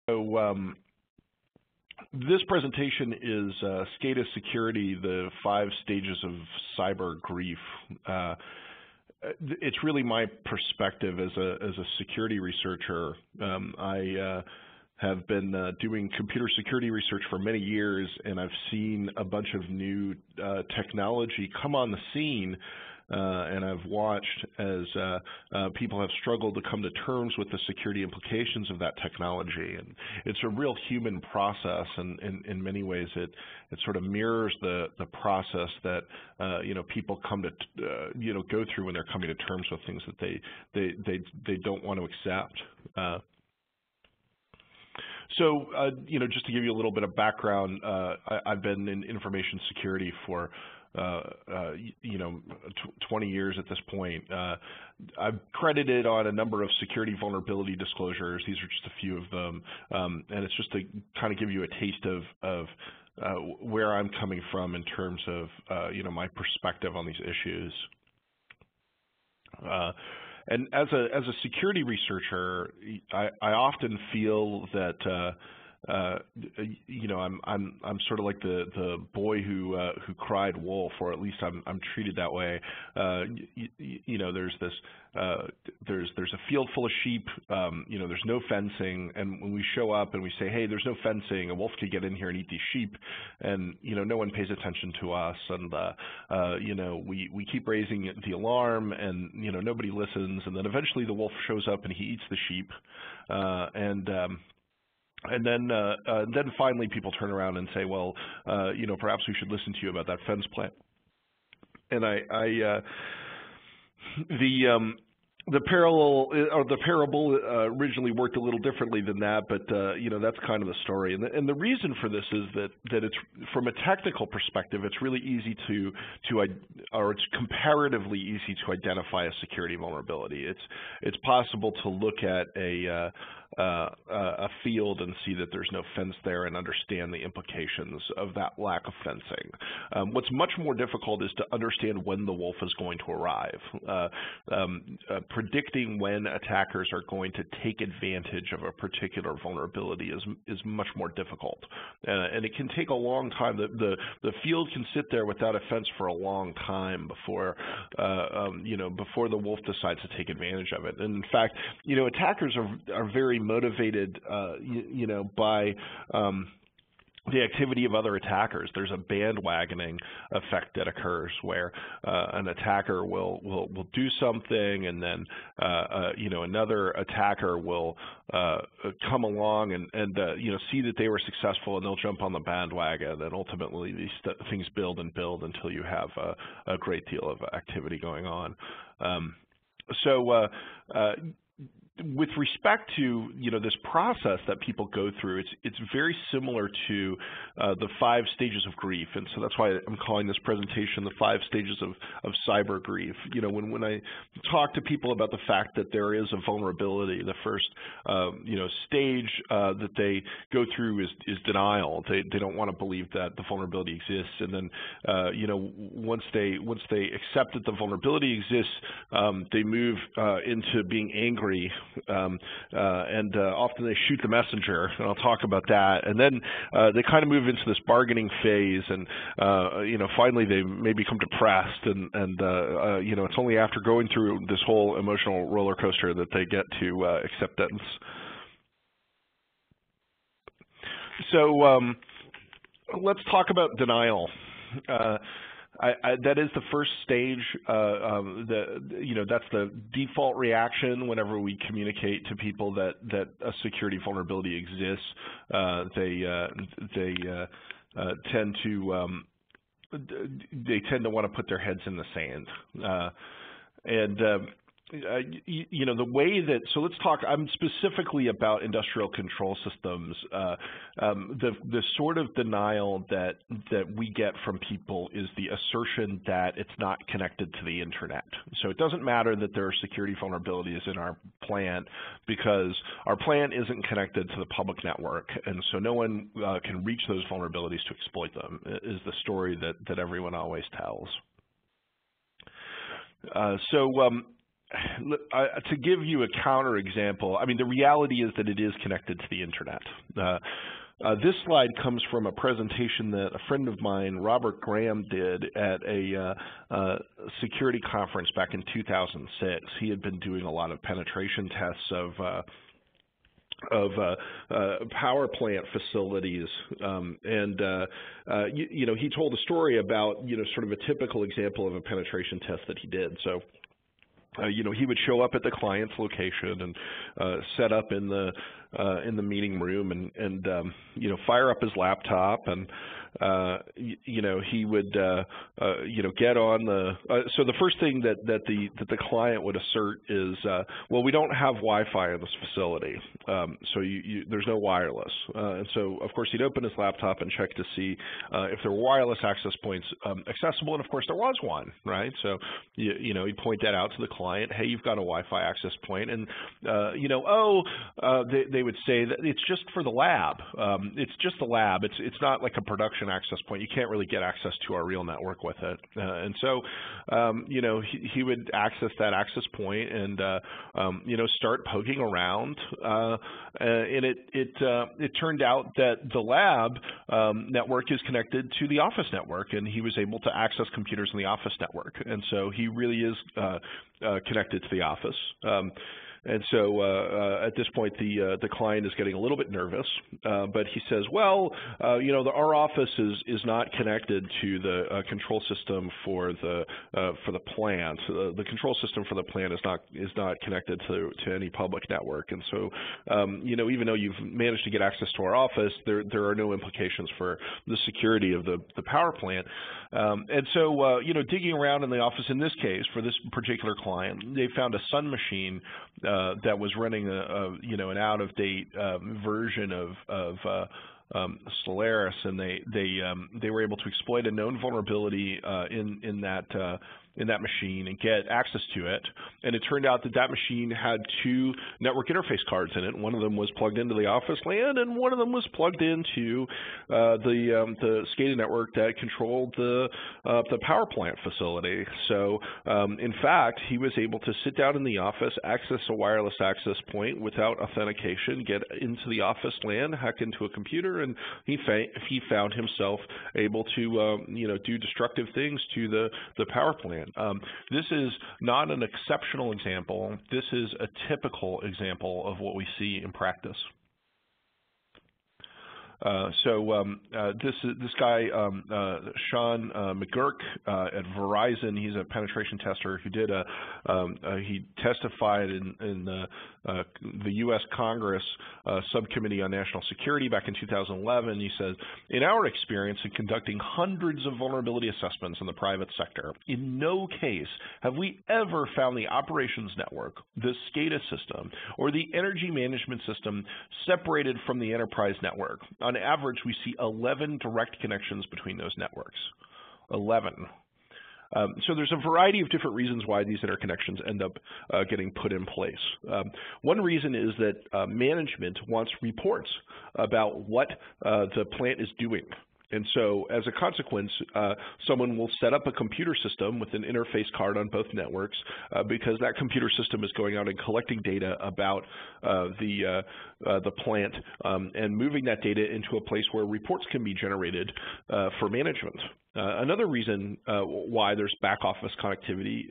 So this presentation is SCADA Security, the 5 stages of cyber grief. It's really my perspective as a security researcher. I have been doing computer security research for many years, and I've seen a bunch of new technology come on the scene. And I've watched as people have struggled to come to terms with the security implications of that technology. And it's a real human process, and in many ways it sort of mirrors the process that people come to go through when they're coming to terms with things that they don't want to accept. So, just to give you a little bit of background, I've been in information security for 20 years at this point. I've credited on a number of security vulnerability disclosures. These are just a few of them, and it's just to kind of give you a taste of where I'm coming from in terms of my perspective on these issues. And as a security researcher, I often feel that I'm sort of like the boy who cried wolf, or at least I'm treated that way. There's this there's a field full of sheep. There's no fencing, and when we show up and we say, hey, there's no fencing, a wolf could get in here and eat these sheep, and no one pays attention to us, and we keep raising the alarm, and nobody listens, and then eventually the wolf shows up and he eats the sheep, and then finally people turn around and say, well, perhaps we should listen to you about that fence plan. And the parable originally worked a little differently than that, but that's kind of the story. And the reason for this is that it's, from a technical perspective, it's really easy it's comparatively easy to identify a security vulnerability. It's possible to look at a field and see that there's no fence there and understand the implications of that lack of fencing. What's much more difficult is to understand when the wolf is going to arrive. Predicting when attackers are going to take advantage of a particular vulnerability is much more difficult, and it can take a long time. The field can sit there without a fence for a long time before before the wolf decides to take advantage of it. And in fact, attackers are very motivated, by the activity of other attackers. There's a bandwagoning effect that occurs where an attacker will do something, and then another attacker will come along and see that they were successful, and they'll jump on the bandwagon, and ultimately these things build and build until you have a great deal of activity going on. With respect to this process that people go through, it's very similar to the 5 stages of grief, and so that's why I'm calling this presentation the 5 stages of cyber grief. When I talk to people about the fact that there is a vulnerability, the first stage that they go through is denial. They don't want to believe that the vulnerability exists, and then once they accept that the vulnerability exists, they move into being angry. And often they shoot the messenger, and I'll talk about that. And then they kind of move into this bargaining phase, and finally they may become depressed, and it's only after going through this whole emotional roller coaster that they get to acceptance. So let's talk about denial. That is the first stage. That's the default reaction whenever we communicate to people that a security vulnerability exists. They tend to want to put their heads in the sand, the way that, so let's talk, I'm specifically about industrial control systems. The sort of denial that we get from people is the assertion that it's not connected to the internet. So it doesn't matter that there are security vulnerabilities in our plant because our plant isn't connected to the public network, and so no one can reach those vulnerabilities to exploit them, is the story that everyone always tells. to give you a counter example, I mean, the reality is that it is connected to the internet. This slide comes from a presentation that a friend of mine, Robert Graham, did at a security conference back in 2006. He had been doing a lot of penetration tests of power plant facilities, and he told a story about sort of a typical example of a penetration test that he did. So he would show up at the client's location and set up in the meeting room and fire up his laptop, and he would get on the so the first thing that the client would assert is, well, we don't have Wi-Fi in this facility, so there's no wireless, and so of course he'd open his laptop and check to see if there were wireless access points accessible, and of course there was one, right? So he'd point that out to the client. Hey, you've got a Wi-Fi access point, and they would say that it's just for the lab. It's just the lab. It's not like a production access point. You can't really get access to our real network with it. And so, he would access that access point and start poking around. And it turned out that the lab network is connected to the office network, and he was able to access computers in the office network. And so he really is connected to the office. And so at this point, the client is getting a little bit nervous, but he says, well, our office is not connected to the control system for the plant. The control system for the plant is not connected to any public network. And so, even though you've managed to get access to our office, there are no implications for the security of the power plant. And so, digging around in the office in this case, for this particular client, they found a Sun machine that was running an out-of-date version of Solaris, and they were able to exploit a known vulnerability in that machine and get access to it. And it turned out that machine had two network interface cards in it. One of them was plugged into the office LAN, and one of them was plugged into the SCADA network that controlled the power plant facility. So in fact, he was able to sit down in the office, access a wireless access point without authentication, get into the office LAN, hack into a computer, and he found himself able to do destructive things to the power plant. This is not an exceptional example. This is a typical example of what we see in practice. This guy, Sean McGurk at Verizon, he's a penetration tester who did he testified in the U.S. Congress Subcommittee on National Security back in 2011. He says, in our experience in conducting hundreds of vulnerability assessments in the private sector, in no case have we ever found the operations network, the SCADA system, or the energy management system separated from the enterprise network. On average, we see 11 direct connections between those networks. 11. So there's a variety of different reasons why these interconnections end up getting put in place. One reason is that management wants reports about what the plant is doing. And so as a consequence, someone will set up a computer system with an interface card on both networks because that computer system is going out and collecting data about the plant and moving that data into a place where reports can be generated for management. Another reason why there's back office connectivity,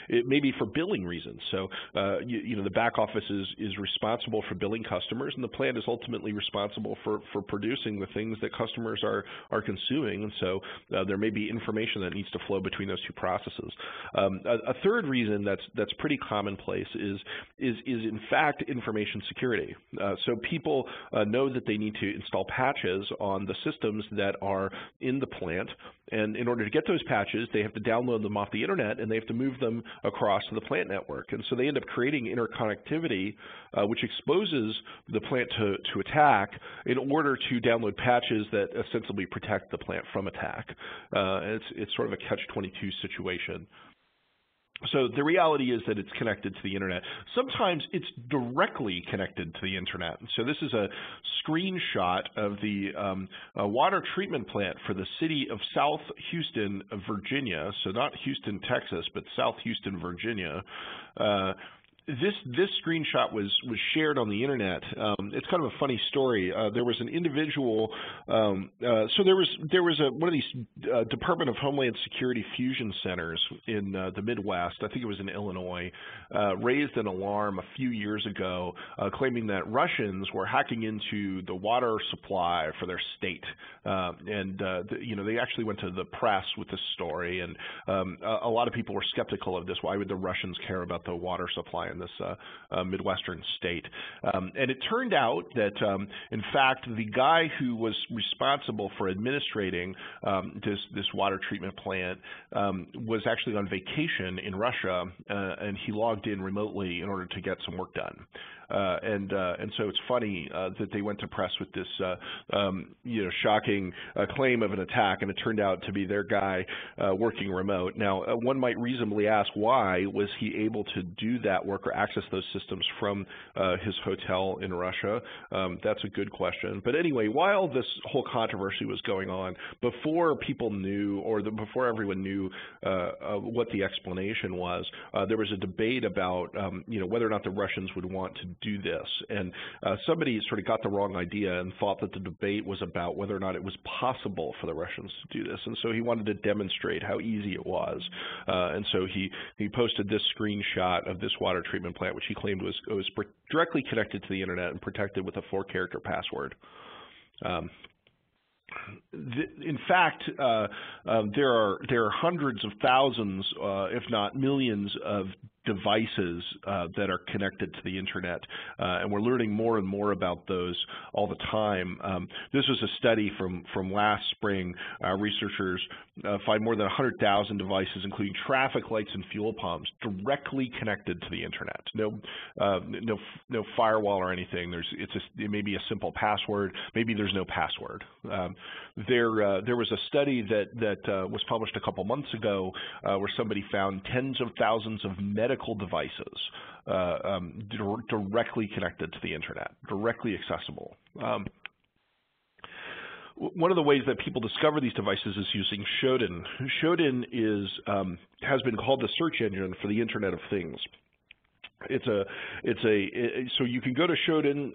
it may be for billing reasons. So, the back office is responsible for billing customers, and the plant is ultimately responsible for producing the things that customers are consuming. And so there may be information that needs to flow between those two processes. A third reason that's pretty commonplace is in fact information security. So people know that they need to install patches on the systems that are in the plant. And in order to get those patches, they have to download them off the internet and they have to move them across to the plant network. And so they end up creating interconnectivity, which exposes the plant to attack in order to download patches that ostensibly protect the plant from attack. It's sort of a catch-22 situation. So the reality is that it's connected to the internet. Sometimes it's directly connected to the internet. So this is a screenshot of the water treatment plant for the city of South Houston, Virginia. So not Houston, Texas, but South Houston, Virginia. This screenshot was shared on the internet. It's kind of a funny story. There was an individual. So there was one of these Department of Homeland Security fusion centers in the Midwest. I think it was in Illinois. Raised an alarm a few years ago, claiming that Russians were hacking into the water supply for their state. They actually went to the press with this story, and a lot of people were skeptical of this. Why would the Russians care about the water supply in this Midwestern state? And it turned out that, in fact, the guy who was responsible for administrating this water treatment plant was actually on vacation in Russia, and he logged in remotely in order to get some work done. And so it's funny that they went to press with this shocking claim of an attack, and it turned out to be their guy working remote. Now, one might reasonably ask, why was he able to do that work or access those systems from his hotel in Russia? That's a good question. But anyway, while this whole controversy was going on, before people knew, or before everyone knew what the explanation was, there was a debate about whether or not the Russians would want to do this. And somebody sort of got the wrong idea and thought that the debate was about whether or not it was possible for the Russians to do this. And so he wanted to demonstrate how easy it was. And so he posted this screenshot of this water treatment plant, which he claimed was directly connected to the internet and protected with a 4-character password. In fact, there are hundreds of thousands, if not millions, of devices that are connected to the internet, and we're learning more and more about those all the time. This was a study from last spring. Researchers find more than 100,000 devices, including traffic lights and fuel pumps, directly connected to the internet. No firewall or anything. It may be a simple password. Maybe there's no password. There was a study that was published a couple months ago where somebody found tens of thousands of medical devices directly connected to the internet, directly accessible. One of the ways that people discover these devices is using SHODAN. SHODAN has been called the search engine for the Internet of Things. So you can go to SHODAN,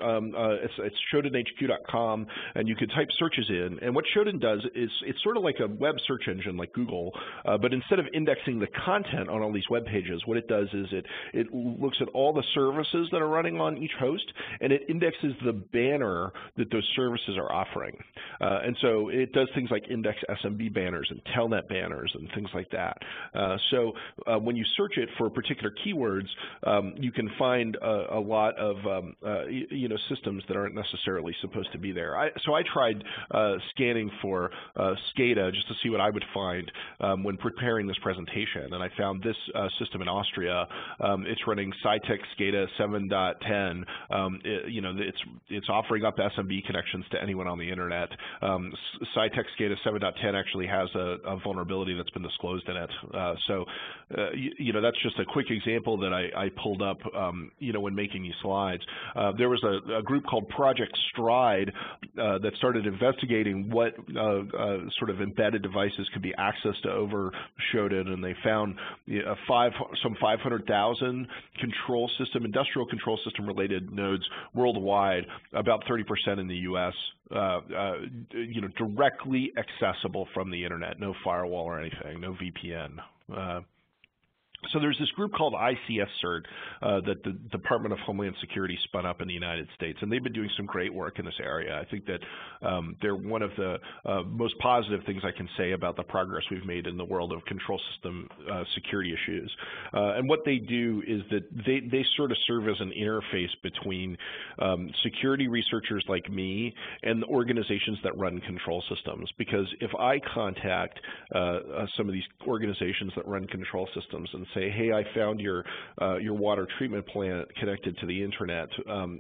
it's shodanhq.com, and you can type searches in. And what SHODAN does is it's sort of like a web search engine like Google, but instead of indexing the content on all these web pages, what it does is it looks at all the services that are running on each host, and it indexes the banner that those services are offering. And so it does things like index SMB banners and Telnet banners and things like that. So when you search it for particular keywords, you can find a lot of systems that aren't necessarily supposed to be there. So I tried scanning for SCADA just to see what I would find when preparing this presentation, and I found this system in Austria. It's running Cytec SCADA 7.10. It's offering up SMB connections to anyone on the internet. Cytec SCADA 7.10 actually has a vulnerability that's been disclosed in it. So that's just a quick example that I pulled up, when making these slides. There was a group called Project Stride that started investigating what sort of embedded devices could be accessed over SHODAN, and they found some 500,000 industrial control system related nodes worldwide, about 30% in the U.S. Directly accessible from the internet, no firewall or anything, no VPN. So there's this group called ICS Cert that the Department of Homeland Security spun up in the United States, and they've been doing some great work in this area. I think that they're one of the most positive things I can say about the progress we've made in the world of control system security issues. And what they do is that they sort of serve as an interface between security researchers like me and the organizations that run control systems. Because if I contact some of these organizations that run control systems and say, hey, I found your water treatment plant connected to the internet,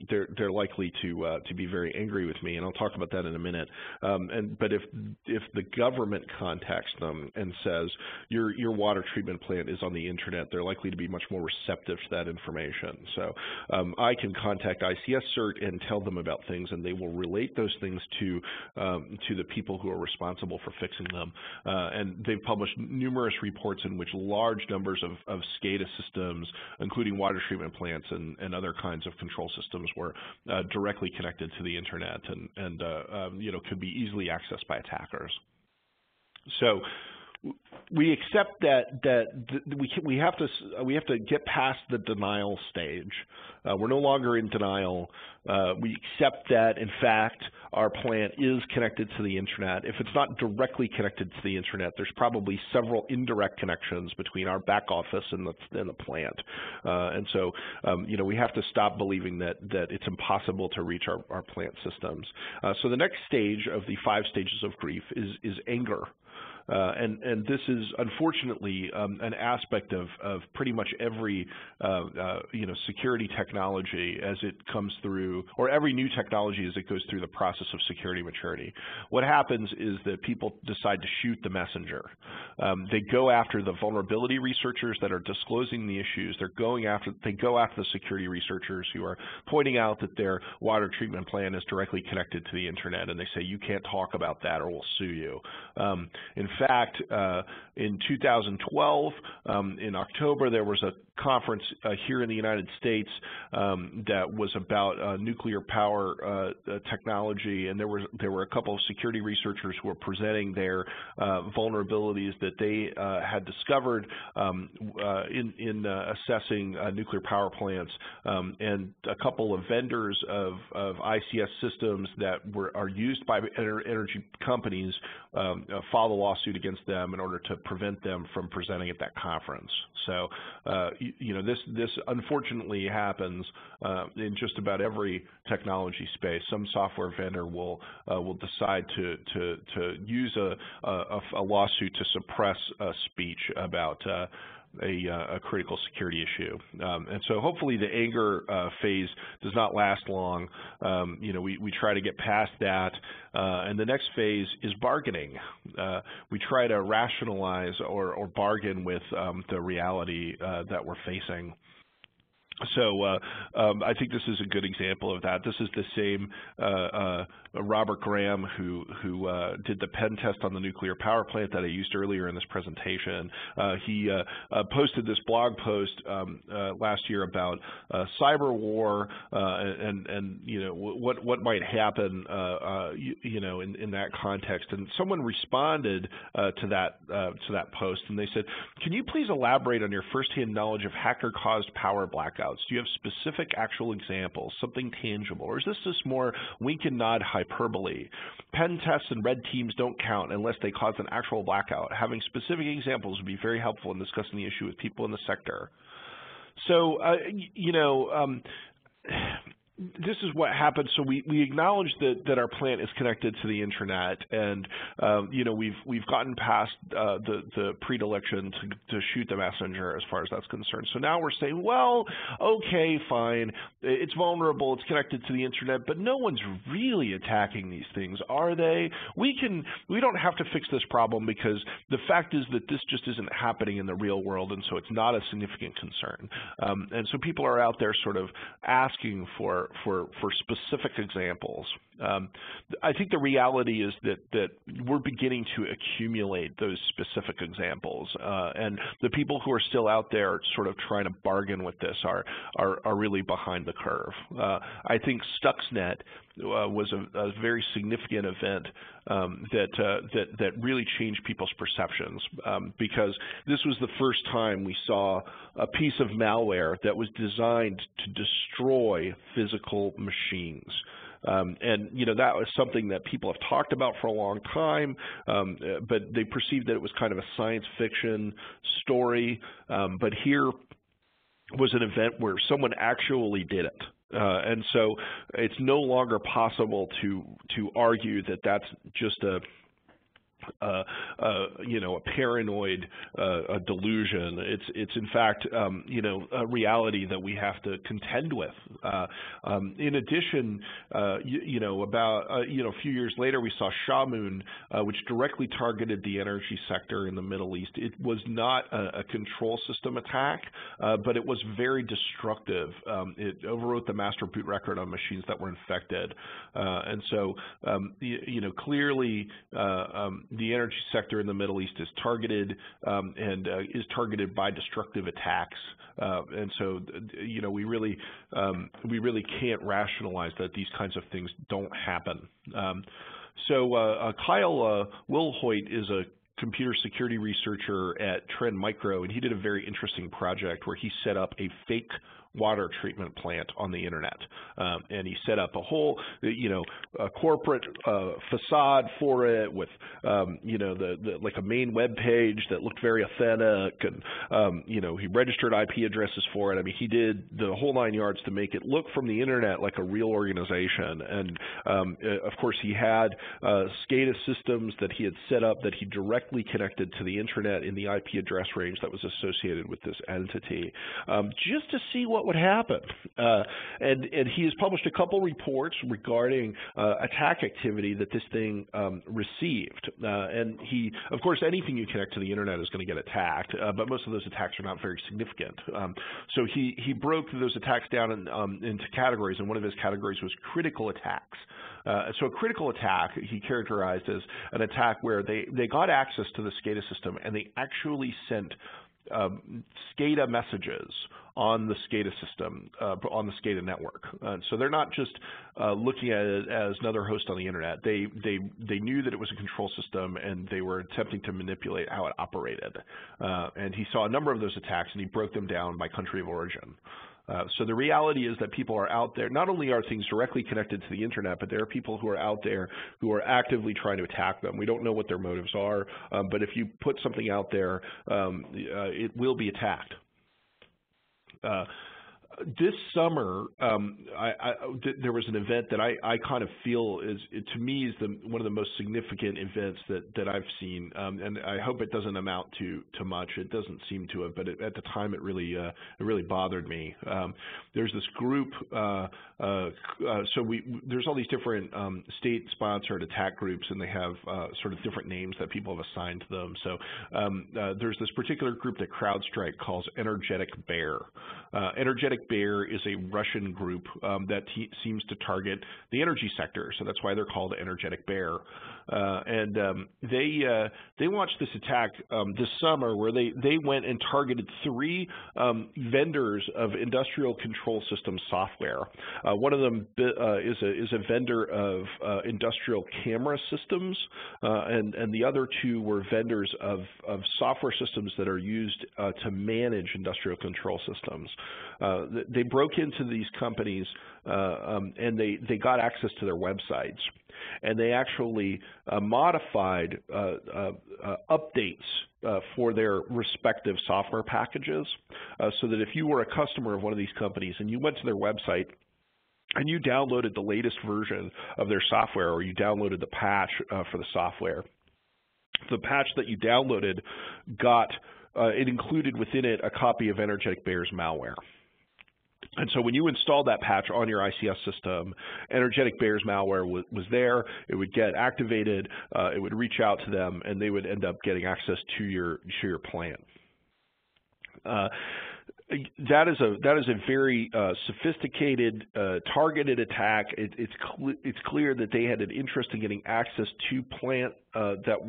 they're likely to be very angry with me, and I'll talk about that in a minute. But if the government contacts them and says your water treatment plant is on the internet, they're likely to be much more receptive to that information. So I can contact ICS Cert and tell them about things, and they will relate those things to the people who are responsible for fixing them. And they've published numerous reports in which large numbers of SCADA systems, including water treatment plants and other kinds of control systems, were directly connected to the internet and could be easily accessed by attackers. So we accept that we have to get past the denial stage. We're no longer in denial. We accept that, in fact, our plant is connected to the internet. If it's not directly connected to the internet, there's probably several indirect connections between our back office and the plant. And so, we have to stop believing that it's impossible to reach our plant systems. So the next stage of the 5 stages of grief is anger. And this is unfortunately an aspect of pretty much every security technology as it comes through, or every new technology as it goes through the process of security maturity. What happens is that people decide to shoot the messenger. They go after the vulnerability researchers that are disclosing the issues. They go after the security researchers who are pointing out that their water treatment plant is directly connected to the internet, and they say, you can't talk about that or we'll sue you. In fact, in 2012, in October, there was a conference here in the United States that was about nuclear power technology, and there were a couple of security researchers who were presenting their vulnerabilities that they had discovered in assessing nuclear power plants, and a couple of vendors of ICS systems that are used by energy companies filed a lawsuit against them in order to prevent them from presenting at that conference. So, this unfortunately happens in just about every technology space. Some software vendor will decide to use a lawsuit to suppress speech about a critical security issue. And so hopefully the anger phase does not last long. We try to get past that. And the next phase is bargaining. We try to rationalize or bargain with the reality that we're facing. So I think this is a good example of that. This is the same Robert Graham who did the pen test on the nuclear power plant that I used earlier in this presentation. He posted this blog post last year about cyber war and what might happen in that context. And someone responded to that post, and they said, "Can you please elaborate on your firsthand knowledge of hacker-caused power blackouts? Do you have specific actual examples, something tangible, or is this just more wink and nod hyperbole? Pen tests and red teams don't count unless they cause an actual blackout. Having specific examples would be very helpful in discussing the issue with people in the sector." So, this is what happens. So we acknowledge that our plant is connected to the internet, and we've gotten past the predilection to shoot the messenger as far as that's concerned. So now we're saying, well, okay, fine, it's vulnerable, it's connected to the internet, but no one's really attacking these things, are they? We don't have to fix this problem because the fact is that this just isn't happening in the real world, and so it's not a significant concern. And so people are out there sort of asking for specific examples. I think the reality is that we're beginning to accumulate those specific examples, and the people who are still out there sort of trying to bargain with this are really behind the curve. I think Stuxnet was a very significant event that really changed people's perceptions, because this was the first time we saw a piece of malware that was designed to destroy physical machines. And that was something that people have talked about for a long time, but they perceived that it was kind of a science fiction story. But here was an event where someone actually did it. And so it's no longer possible to argue that that's just you know, a paranoid delusion. It's in fact, you know, a reality that we have to contend with. In addition, you know, about you know, a few years later, we saw SHODAN, which directly targeted the energy sector in the Middle East. It was not a control system attack, but it was very destructive. It overwrote the master boot record on machines that were infected, and so you know, clearly the energy sector in the Middle East is targeted and is targeted by destructive attacks, and so you know, we really can't rationalize that these kinds of things don't happen. So Kyle Wilhoit is a computer security researcher at Trend Micro, and he did a very interesting project where he set up a fake water treatment plant on the internet, and he set up a whole, you know, a corporate facade for it with, you know, like a main web page that looked very authentic, and you know, he registered IP addresses for it. I mean, he did the whole 9 yards to make it look from the internet like a real organization. And of course, he had SCADA systems that he had set up that he directly connected to the internet in the IP address range that was associated with this entity, just to see what would happen. And he has published a couple reports regarding attack activity that this thing received. And he, of course, anything you connect to the internet is going to get attacked, but most of those attacks are not very significant. So he broke those attacks down into categories, and one of his categories was critical attacks. So a critical attack he characterized as an attack where they got access to the SCADA system and they actually sent SCADA messages on the SCADA system, on the SCADA network. So they're not just looking at it as another host on the internet. They knew that it was a control system, and they were attempting to manipulate how it operated. And he saw a number of those attacks, and he broke them down by country of origin. So the reality is that people are out there. Not only are things directly connected to the internet, but there are people who are out there who are actively trying to attack them. We don't know what their motives are, but if you put something out there, it will be attacked. This summer, there was an event that I kind of feel is, to me, is one of the most significant events that I've seen, and I hope it doesn't amount to much. It doesn't seem to have, but at the time it really bothered me. There's this group. So there's all these different state-sponsored attack groups, and they have sort of different names that people have assigned to them. So there's this particular group that CrowdStrike calls Energetic Bear. Energetic Bear is a Russian group that seems to target the energy sector, so that's why they're called Energetic Bear. And they launched this attack this summer where they went and targeted 3 vendors of industrial control system software. One of them is a vendor of industrial camera systems, and the other 2 were vendors of software systems that are used to manage industrial control systems. They broke into these companies and they got access to their websites, and they actually modified updates for their respective software packages, so that if you were a customer of one of these companies and you went to their website and you downloaded the latest version of their software, or you downloaded the patch for the software, the patch that you downloaded it included within it a copy of Energetic Bear's malware. And so when you installed that patch on your ICS system, Energetic Bear's malware was there. It would get activated. It would reach out to them, and they would end up getting access to your plant. That is a very sophisticated, targeted attack. It's clear that they had an interest in getting access to plant that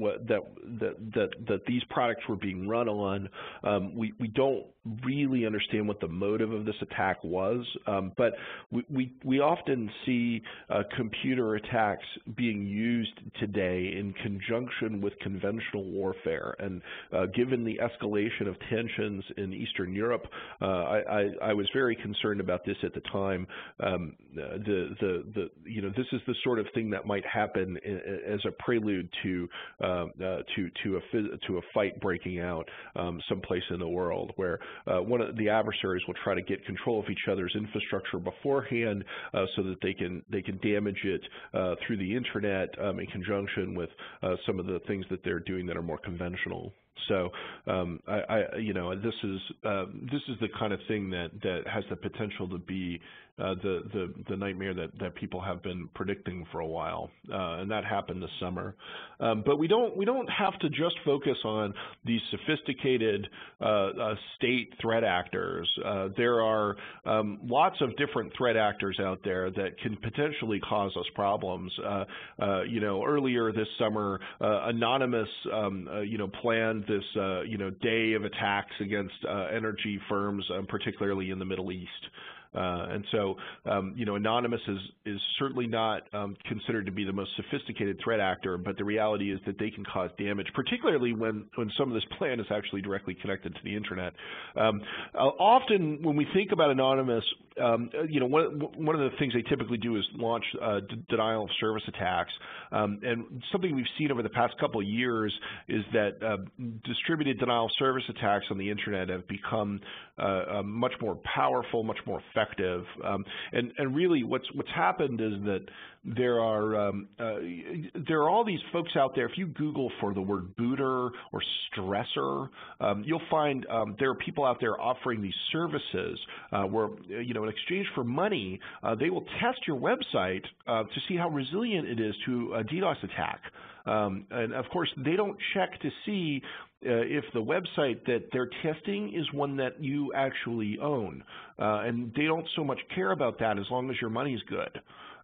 these products were being run on. We don't really understand what the motive of this attack was, but we often see computer attacks being used today in conjunction with conventional warfare. And given the escalation of tensions in Eastern Europe, I was very concerned about this at the time. This is the sort of thing that might happen as a prelude to a fight breaking out someplace in the world, where one of the adversaries will try to get control of each other's infrastructure beforehand, so that they can damage it through the internet in conjunction with some of the things that they're doing that are more conventional. So, this is the kind of thing that has the potential to be the nightmare that people have been predicting for a while, and that happened this summer. But we don't have to just focus on these sophisticated state threat actors. There are lots of different threat actors out there that can potentially cause us problems. Earlier this summer, Anonymous planned this day of attacks against energy firms, particularly in the Middle East. And so, Anonymous is certainly not considered to be the most sophisticated threat actor, but the reality is that they can cause damage, particularly when some of this plan is actually directly connected to the internet. Often, when we think about Anonymous, one of the things they typically do is launch denial of service attacks. And something we've seen over the past couple of years is that distributed denial of service attacks on the internet have become much more powerful, much more effective. And really, what's happened is that there are all these folks out there. If you Google for the word booter or stressor, you'll find there are people out there offering these services where, in exchange for money, they will test your website to see how resilient it is to a DDoS attack. And of course, they don't check to see if the website that they're testing is one that you actually own. And they don't so much care about that as long as your money is good.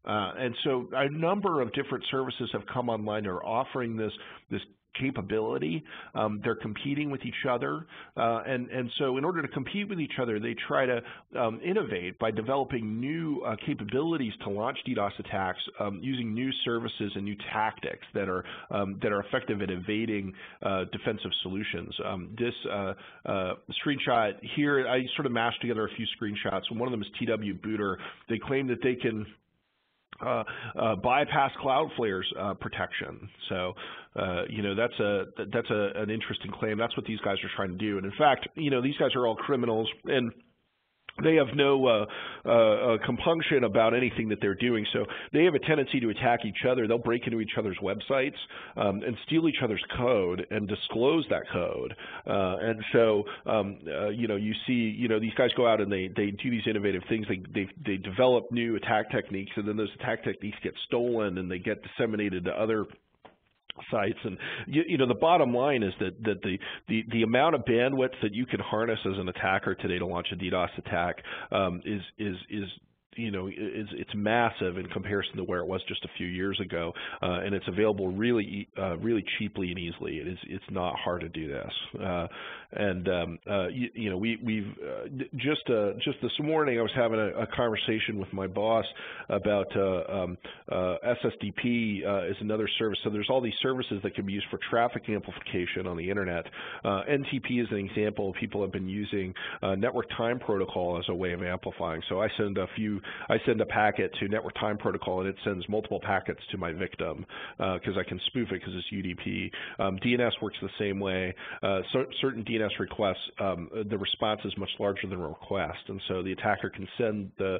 And so a number of different services have come online that are offering this capability. They're competing with each other. And so in order to compete with each other, they try to innovate by developing new capabilities to launch DDoS attacks using new services and new tactics that are effective at evading defensive solutions. This screenshot here, I sort of mashed together a few screenshots. One of them is TW Booter. They claim that they can bypass Cloudflare's protection. So, that's an interesting claim. That's what these guys are trying to do. And in fact, these guys are all criminals, and they have no compunction about anything that they're doing. So they have a tendency to attack each other. They'll break into each other's websites and steal each other's code and disclose that code. And so, you see, these guys go out and they do these innovative things. They develop new attack techniques, and then those attack techniques get stolen and they get disseminated to other sites. And the bottom line is that the amount of bandwidth that you can harness as an attacker today to launch a DDoS attack it's massive in comparison to where it was just a few years ago, and it's available really cheaply and easily. It's not hard to do this. We've just this morning I was having a conversation with my boss about SSDP is another service. So there's all these services that can be used for traffic amplification on the internet. NTP is an example. People have been using network time protocol as a way of amplifying. So I send a packet to network time protocol, and it sends multiple packets to my victim because I can spoof it because it's UDP. DNS works the same way. Certain DNS requests, the response is much larger than the request, and so the attacker can send the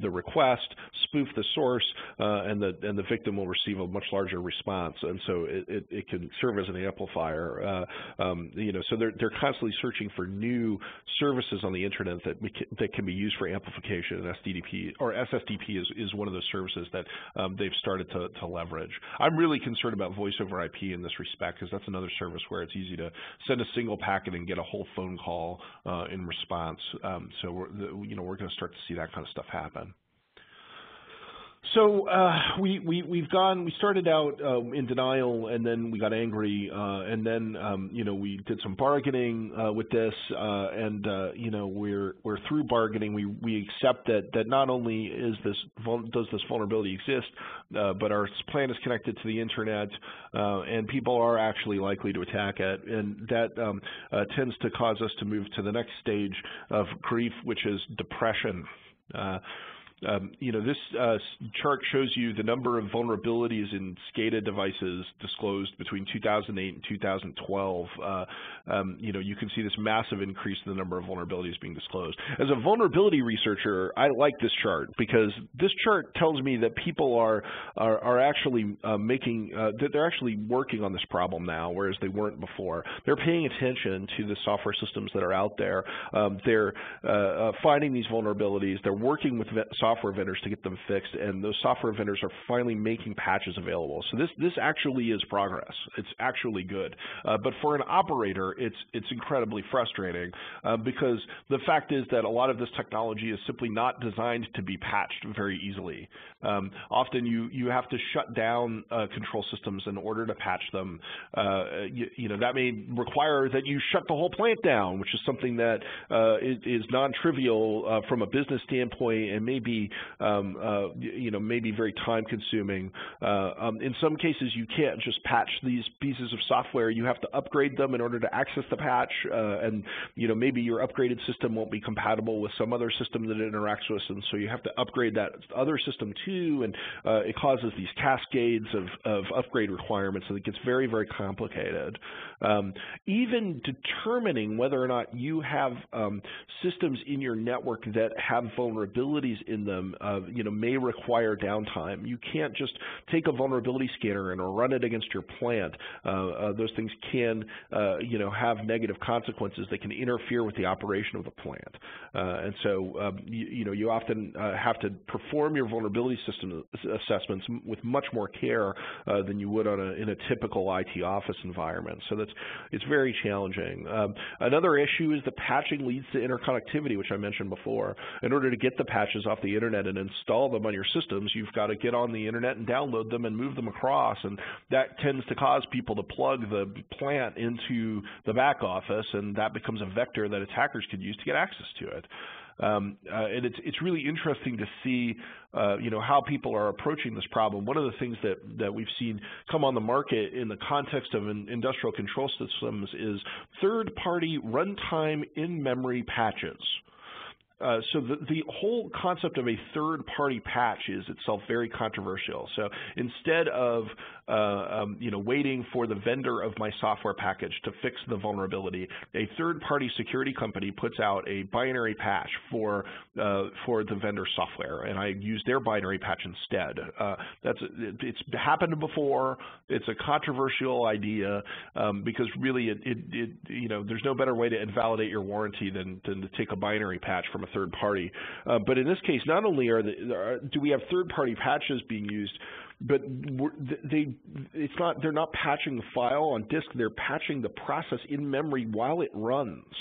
request, spoof the source, and the victim will receive a much larger response, and so it can serve as an amplifier. So they're constantly searching for new services on the internet that can be used for amplification, and SDDP or SSDP is one of those services that they've started to leverage. I'm really concerned about voice over IP in this respect because that's another service where it's easy to send a single packet and get a whole phone call in response. So we're going to start to see that kind of stuff happen. So we started out in denial, and then we got angry, and then we did some bargaining with this, and we're through bargaining. We accept that not only does this vulnerability exist, but our plan is connected to the internet, and people are actually likely to attack it, and that tends to cause us to move to the next stage of grief, which is depression. This chart shows you the number of vulnerabilities in SCADA devices disclosed between 2008 and 2012. You can see this massive increase in the number of vulnerabilities being disclosed. As a vulnerability researcher, I like this chart because this chart tells me that people are actually they're actually working on this problem now, whereas they weren't before. They're paying attention to the software systems that are out there. They're finding these vulnerabilities. They're working with software vendors to get them fixed, and those software vendors are finally making patches available. So this actually is progress. It's actually good. But for an operator, it's incredibly frustrating because the fact is that a lot of this technology is simply not designed to be patched very easily. Often you have to shut down control systems in order to patch them. That may require that you shut the whole plant down, which is something that is non-trivial from a business standpoint, and maybe very time-consuming. In some cases, you can't just patch these pieces of software. You have to upgrade them in order to access the patch, and maybe your upgraded system won't be compatible with some other system that it interacts with, and so you have to upgrade that other system too, and it causes these cascades of upgrade requirements, and it gets very, very complicated. Even determining whether or not you have systems in your network that have vulnerabilities in them, may require downtime. You can't just take a vulnerability scanner and run it against your plant. Those things can, have negative consequences that can interfere with the operation of the plant. And so, you often have to perform your vulnerability system assessments with much more care than you would in a typical IT office environment. So it's very challenging. Another issue is that patching leads to interconnectivity, which I mentioned before. In order to get the patches off the internet and install them on your systems, you've got to get on the internet and download them and move them across, and that tends to cause people to plug the plant into the back office, and that becomes a vector that attackers could use to get access to it. And it's really interesting to see, how people are approaching this problem. One of the things that we've seen come on the market in the context of industrial control systems is third-party runtime in-memory patches. So the whole concept of a third-party patch is itself very controversial. So instead of waiting for the vendor of my software package to fix the vulnerability, a third-party security company puts out a binary patch for the vendor software, and I use their binary patch instead. It's happened before. It's a controversial idea because really, there's no better way to invalidate your warranty than to take a binary patch from a third party. But in this case, not only do we have third-party patches being used, but they're not patching the file on disk. They're patching the process in memory while it runs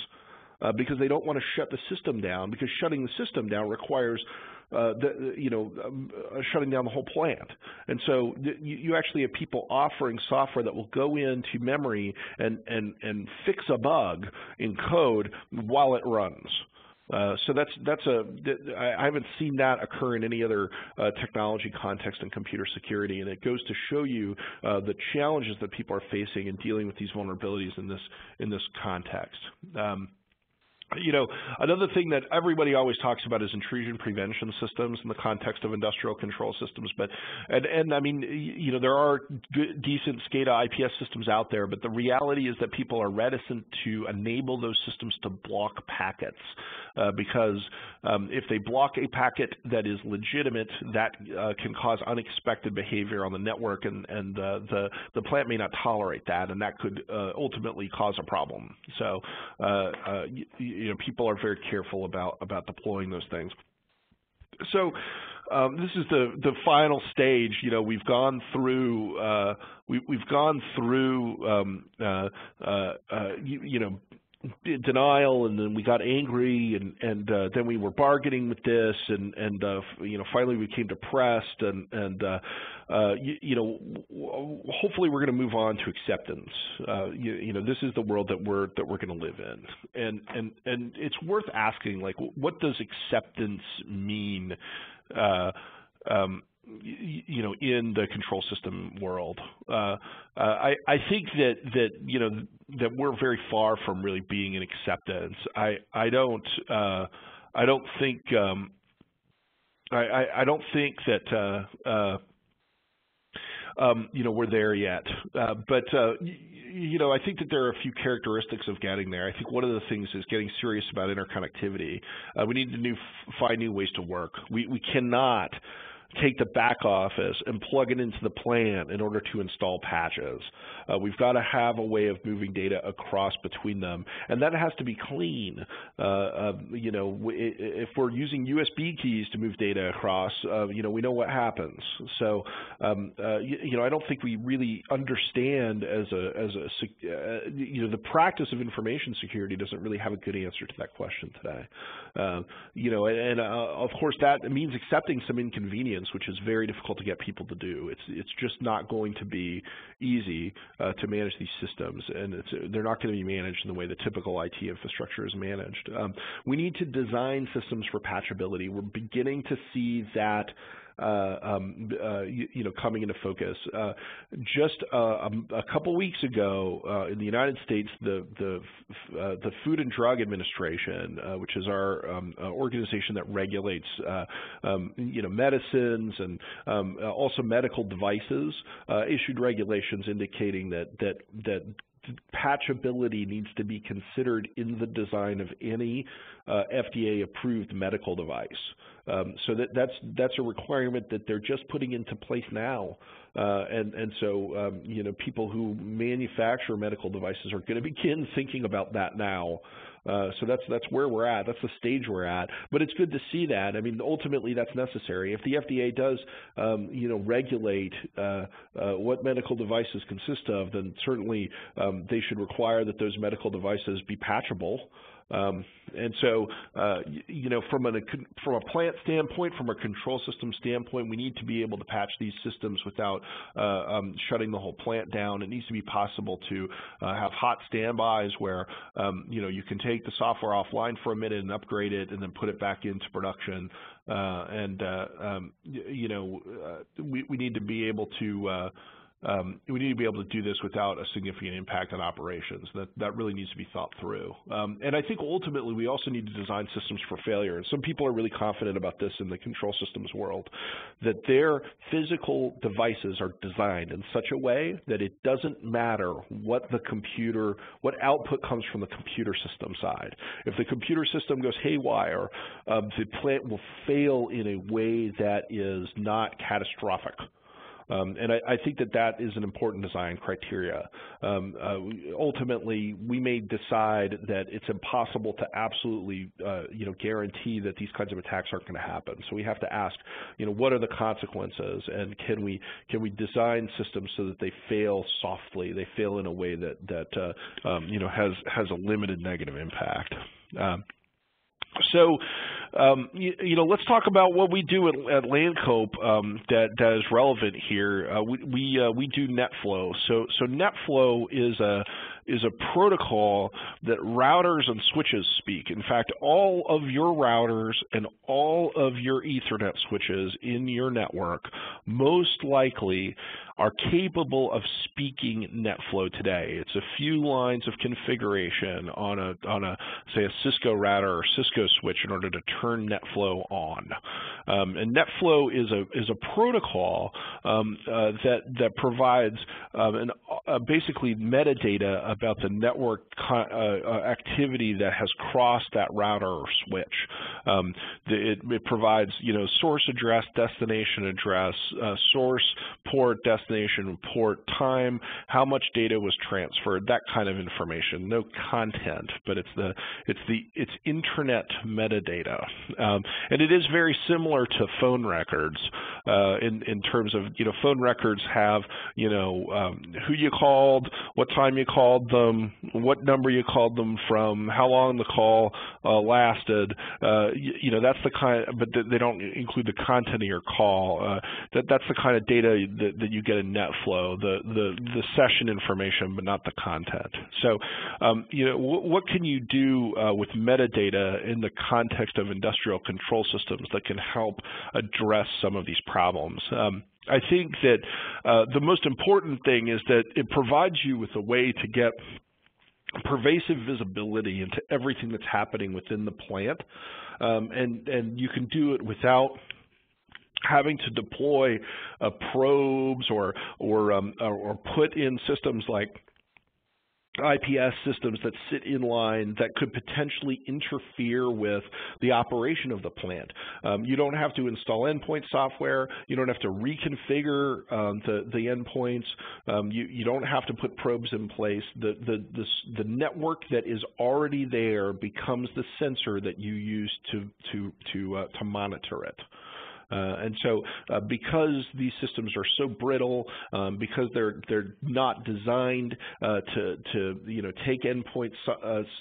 because they don't want to shut the system down, because shutting the system down requires shutting down the whole plant. And so you actually have people offering software that will go into memory and fix a bug in code while it runs. So I haven't seen that occur in any other technology context in computer security, and it goes to show you the challenges that people are facing in dealing with these vulnerabilities in this context. Another thing that everybody always talks about is intrusion prevention systems in the context of industrial control systems. And I mean, there are good, decent SCADA IPS systems out there, but the reality is that people are reticent to enable those systems to block packets because if they block a packet that is legitimate, that can cause unexpected behavior on the network, and the plant may not tolerate that, and that could ultimately cause a problem. So people are very careful about deploying those things. So this is the final stage. We've gone through denial, and then we got angry, and then we were bargaining with this, and finally we became depressed, and hopefully we're going to move on to acceptance. This is the world that we're going to live in, and it's worth asking, like, what does acceptance mean? In the control system world, I think that we're very far from really being in acceptance. I don't think that we're there yet. But I think that there are a few characteristics of getting there. I think one of the things is getting serious about interconnectivity. We need to find new ways to work. We cannot take the back office and plug it into the plant in order to install patches. We've got to have a way of moving data across between them, and that has to be clean. If we're using USB keys to move data across, we know what happens. So, I don't think we really understand the practice of information security doesn't really have a good answer to that question today. Of course that means accepting some inconvenience, which is very difficult to get people to do. It's just not going to be easy to manage these systems, and they're not going to be managed in the way the typical IT infrastructure is managed. We need to design systems for patchability. We're beginning to see that coming into focus. Just a couple weeks ago, in the United States, the Food and Drug Administration, which is our organization that regulates medicines and also medical devices, issued regulations indicating that patchability needs to be considered in the design of any FDA-approved medical device. So that's a requirement that they're just putting into place now, and so people who manufacture medical devices are going to begin thinking about that now. So that's where we're at. That's the stage we're at. But it's good to see that. I mean, ultimately, that's necessary. If the FDA does, regulate what medical devices consist of, then certainly they should require that those medical devices be patchable. And so, from a plant standpoint, from a control system standpoint, we need to be able to patch these systems without shutting the whole plant down. It needs to be possible to have hot standbys where, you can take the software offline for a minute and upgrade it and then put it back into production. We need to be able to do this without a significant impact on operations. That really needs to be thought through. And I think ultimately we also need to design systems for failure. And some people are really confident about this in the control systems world, that their physical devices are designed in such a way that it doesn't matter what output comes from the computer system side. If the computer system goes haywire, the plant will fail in a way that is not catastrophic. And I think that is an important design criteria. Ultimately, we may decide that it's impossible to absolutely, guarantee that these kinds of attacks aren't going to happen. So we have to ask, what are the consequences, and can we design systems so that they fail softly, they fail in a way that has a limited negative impact. So, let's talk about what we do at Lancope that is relevant here. We do Netflow. So Netflow is a protocol that routers and switches speak. In fact, all of your routers and all of your Ethernet switches in your network most likely are capable of speaking Netflow today. It's a few lines of configuration on a say a Cisco router or Cisco switch in order to turn Netflow on. And Netflow is a protocol that provides basically metadata about the network activity that has crossed that router or switch. It provides source address, destination address, source port, destination destination port, time, how much data was transferred, that kind of information. No content, but it's internet metadata, and it is very similar to phone records in terms of, phone records have, who you called, what time you called them, what number you called them from, how long the call lasted. That's the kind, but they don't include the content of your call. That's the kind of data that you get in Netflow, the session information, but not the content. So, what can you do with metadata in the context of industrial control systems that can help address some of these problems? I think that the most important thing is that it provides you with a way to get pervasive visibility into everything that's happening within the plant, and you can do it without having to deploy probes or put in systems like IPS systems that sit in line that could potentially interfere with the operation of the plant. You don't have to install endpoint software. You don't have to reconfigure the endpoints. You don't have to put probes in place. The network that is already there becomes the sensor that you use to monitor it. And so because these systems are so brittle, because they're not designed to take endpoint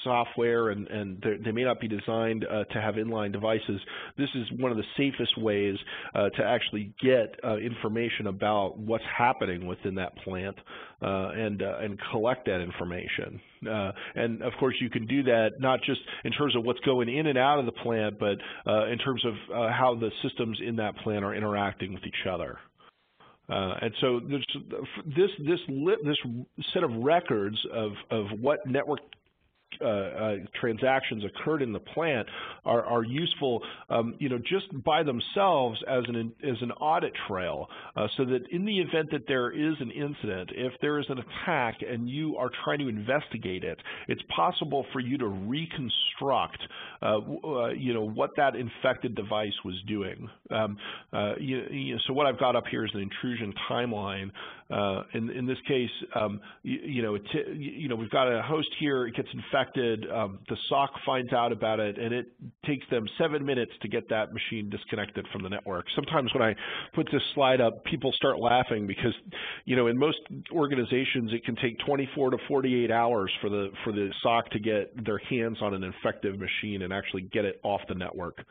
software, and they may not be designed to have inline devices, this is one of the safest ways to actually get information about what's happening within that plant and collect that information. And of course you can do that not just in terms of what's going in and out of the plant, but in terms of how the systems in that plant are interacting with each other. And so this set of records of what network transactions occurred in the plant are useful, just by themselves as an audit trail, so that in the event that there is an incident, if there is an attack and you are trying to investigate it, it's possible for you to reconstruct, what that infected device was doing. So what I've got up here is an intrusion timeline. In this case, we've got a host here. It gets infected. The SOC finds out about it, and it takes them 7 minutes to get that machine disconnected from the network. Sometimes when I put this slide up, people start laughing because, in most organizations, it can take 24 to 48 hours for the SOC to get their hands on an infected machine and actually get it off the network.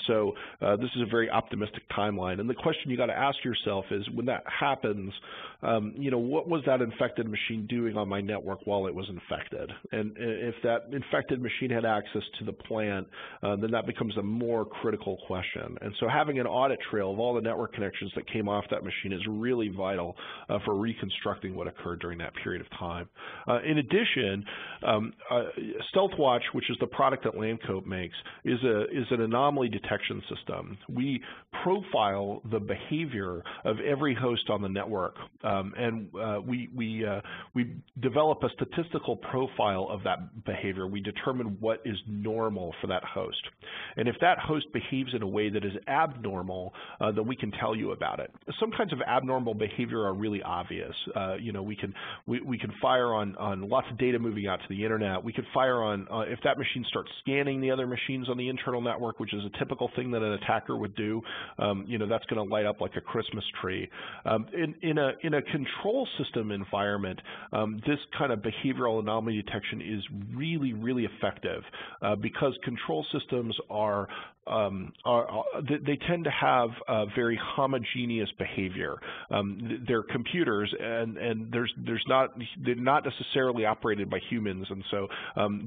So this is a very optimistic timeline. And the question you got to ask yourself is, when that happens, what was that infected machine doing on my network while it was infected? And if that infected machine had access to the plant, then that becomes a more critical question. And so having an audit trail of all the network connections that came off that machine is really vital for reconstructing what occurred during that period of time. In addition, StealthWatch, which is the product that Lancope makes, is an anomaly detection system. We profile the behavior of every host on the network, and we develop a statistical profile of that behavior. We determine what is normal for that host, and if that host behaves in a way that is abnormal, then we can tell you about it. Some kinds of abnormal behavior are really obvious. We can fire on lots of data moving out to the internet. We could fire on if that machine starts scanning the other machines on the internal network, which is a typical thing that an attacker would do. That's going to light up like a Christmas tree. In a control system environment, this kind of behavioral anomaly detection is really, really effective because control systems they tend to have very homogeneous behavior. They're computers, and they're not necessarily operated by humans, and so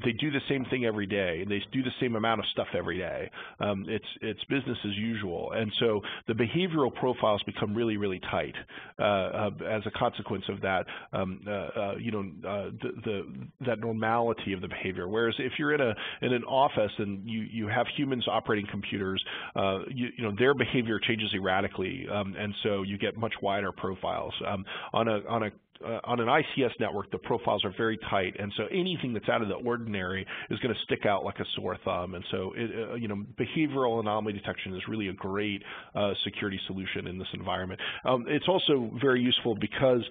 they do the same thing every day, and they do the same amount of stuff every day. It's business as usual, and so the behavioral profiles become really, really tight as a consequence of that. That normality of the behavior. Whereas if you're in an office and you have humans operating computers, their behavior changes erratically, and so you get much wider profiles. On on an ICS network, the profiles are very tight, and so anything that's out of the ordinary is going to stick out like a sore thumb. And so, behavioral anomaly detection is really a great security solution in this environment. It's also very useful because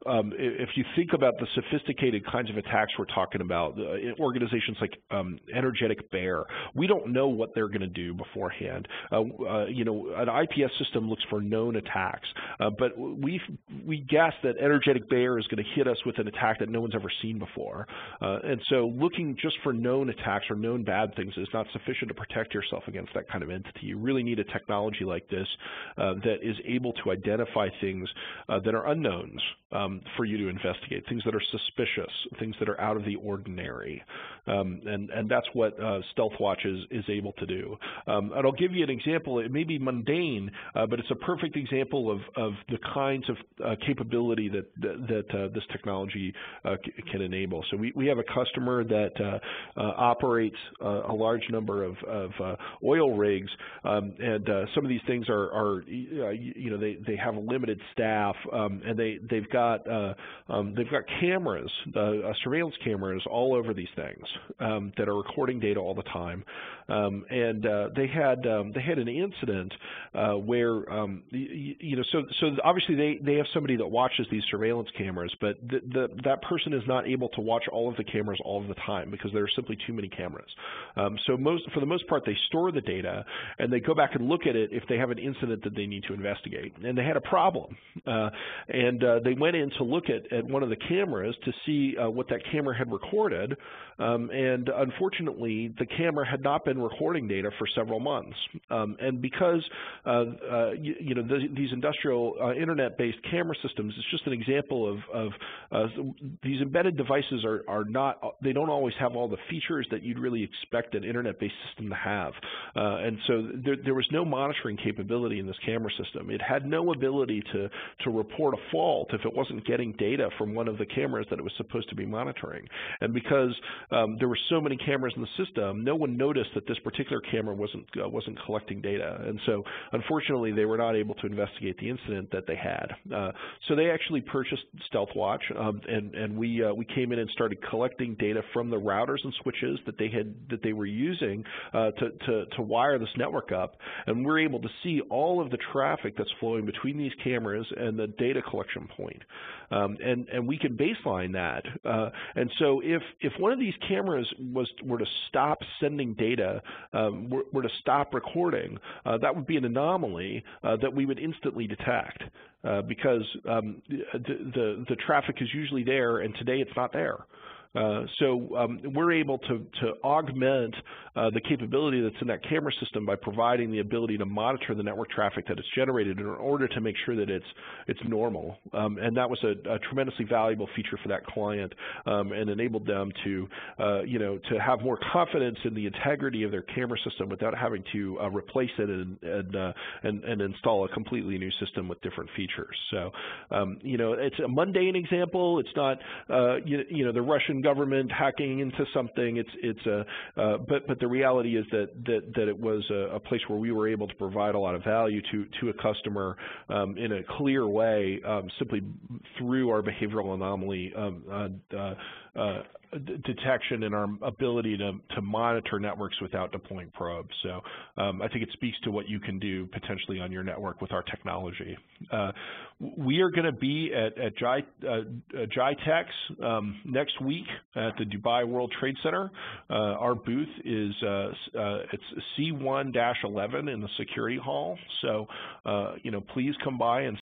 if you think about the sophisticated kinds of attacks we're talking about, organizations like Energetic Bear, we don't know what they're going to do beforehand. An IPS system looks for known attacks, but we guess that Energetic Bear is going to hit us with an attack that no one's ever seen before. And so looking just for known attacks or known bad things is not sufficient to protect yourself against that kind of entity. You really need a technology like this that is able to identify things that are unknowns for you to investigate, things that are suspicious, things that are out of the ordinary. And that's what StealthWatch is able to do. And I'll give you an example. It may be mundane, but it's a perfect example of the kinds of capability that this technology can enable. So we have a customer that operates a large number of oil rigs, and some of these things are they have a limited staff, and they've got cameras, surveillance cameras all over these things that are recording data all the time. And they had an incident where so obviously they have somebody that watches these surveillance cameras, but that person is not able to watch all of the cameras all of the time because there are simply too many cameras. So for the most part, they store the data and they go back and look at it if they have an incident that they need to investigate. And they had a problem, and they went in to look at one of the cameras to see what that camera had recorded. And unfortunately, the camera had not been recording data for several months. And because these industrial internet-based camera systems, it's just an example of these embedded devices are not, they don't always have all the features that you'd really expect an internet-based system to have. And so there was no monitoring capability in this camera system. It had no ability to report a fault if it wasn't getting data from one of the cameras that it was supposed to be monitoring. And because there were so many cameras in the system, no one noticed that this particular camera wasn't collecting data. And so unfortunately, they were not able to investigate the incident that they had. So they actually purchased StealthWatch, and we came in and started collecting data from the routers and switches that they were using to wire this network up, and we're able to see all of the traffic that's flowing between these cameras and the data collection point. And we can baseline that. And so if one of these cameras were to stop sending data, were to stop recording, that would be an anomaly that we would instantly detect because the traffic is usually there, and today it's not there. So we're able to augment the capability that's in that camera system by providing the ability to monitor the network traffic that is generated in order to make sure that it's normal. And that was a tremendously valuable feature for that client, and enabled them to to have more confidence in the integrity of their camera system without having to replace it and install a completely new system with different features. So it's a mundane example. It's not the Russian government hacking into something. But the reality is that it was a place where we were able to provide a lot of value to a customer in a clear way, simply through our behavioral anomaly detection and our ability to monitor networks without deploying probes. So I think it speaks to what you can do potentially on your network with our technology. We are going to be at GITEX next week at the Dubai World Trade Center. Our booth is it's C1-11 in the security hall. So please come by and